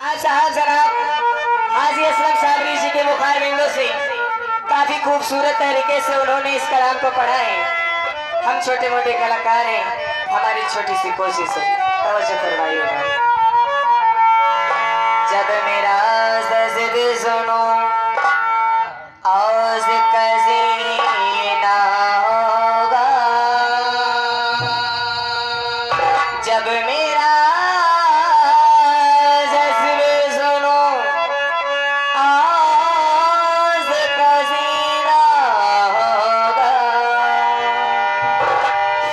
अच्छा हाँ जनाब, हाजी असलम साबरी जी के मुखार बिंदु से काफी खूबसूरत तरीके से उन्होंने इस कलाम को पढ़ा है। हम छोटे मोटे कलाकार हैं, हमारी छोटी सी कोशिश है, तवज्जो फरमाइएगा। जब मेरा ज़िद सुनो औज़ कज़ीना होगा, जब मेरा ज़िद सुनो औज़ कज़ीना होगा,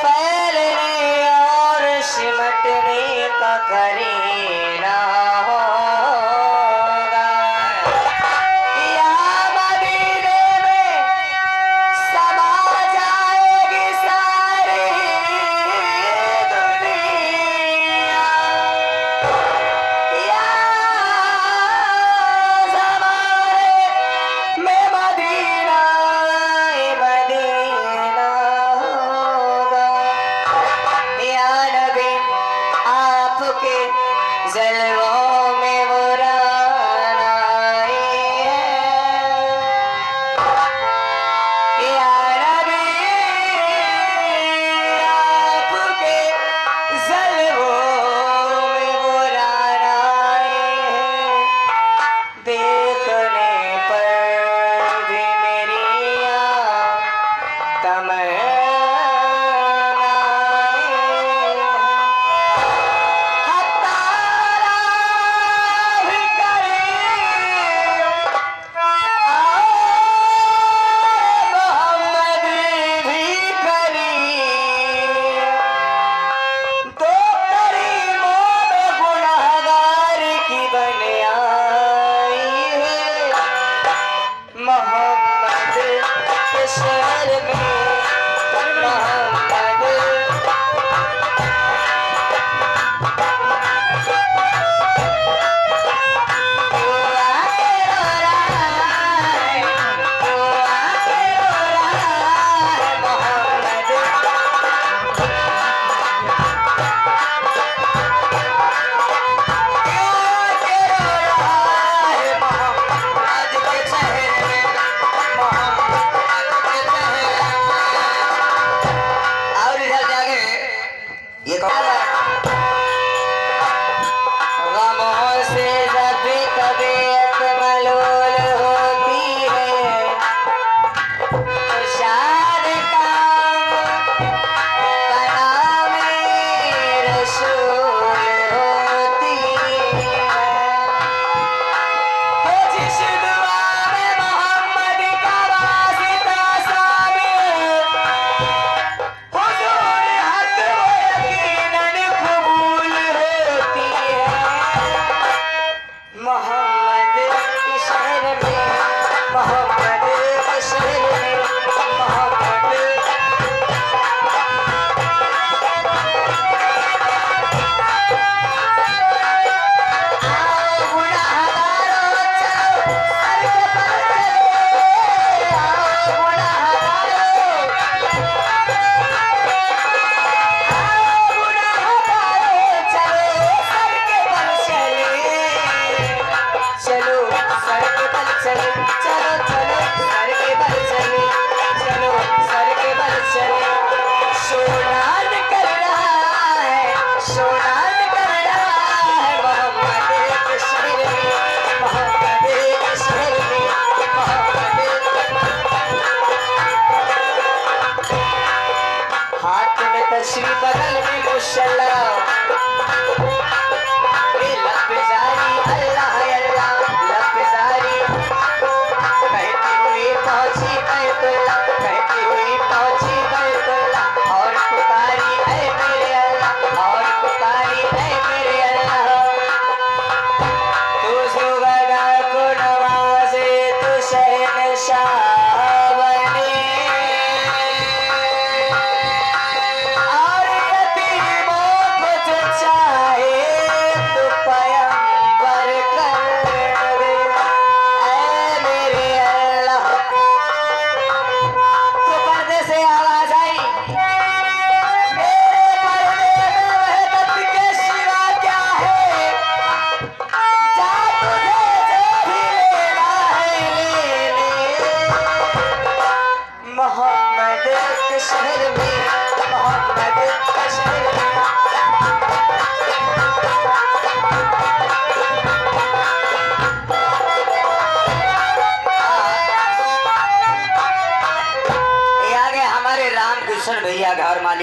फैलने और सिमटने का करीना होगा। या मदीने में समा जाएगी सारी दुनिया, या ज़माने में मदीना मदीना होगा। या नबी आपके जलवों में वो रानाई है, या नबी आपके जलवों में वो रानाई है। देखने पर भी मेरी तमन्नाएं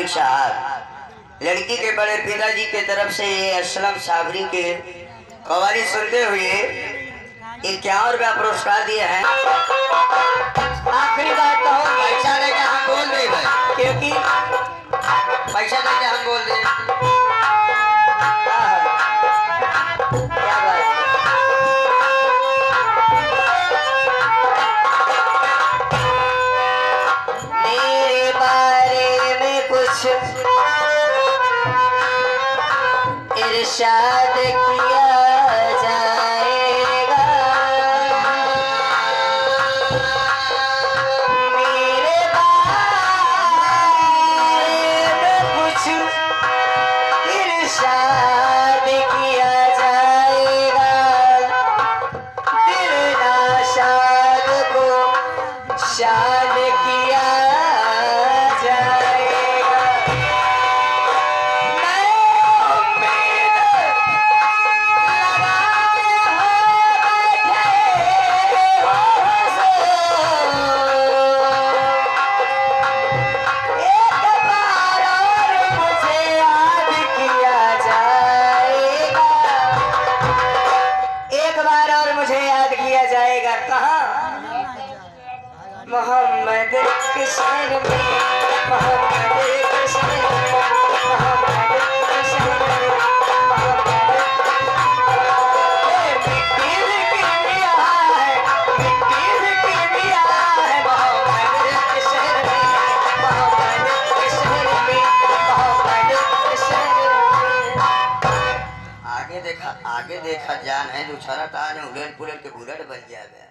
साहब लड़की के बड़े पिताजी के तरफ से ये असलम साबरी के कवाली सुनते हुए 51 रुपया पुरस्कार दिए हैं। आखिरी बात कहो, पैसा लेके हम बोल दे भाई, क्योंकि पैसा लेके हम बोल दे। क्या बात है? मेरे बारे में कुछ इरशाद किया जाएगा, मेरे बारे में कुछ इरशाद किया जाएगा, दिल नाशाद को शाद किया जाएगा। मैं उम्मीद लगाए हो बैठे हो एक बार और मुझे याद किया जाएगा, एक बार और मुझे याद किया जाएगा। कहाँ? मोहम्मद के शहर में, मोहम्मद के शहर में, मोहम्मद के शहर में, मोहम्मद। ए, मिट्टी की मिया है, मिट्टी की मिया है, मोहम्मद के शहर में, मोहम्मद के शहर में, मोहम्मद के शहर में। आगे देखा जान है, दूसरा ताज उड़ेल पुड़ेल के बुलेट बन जाए।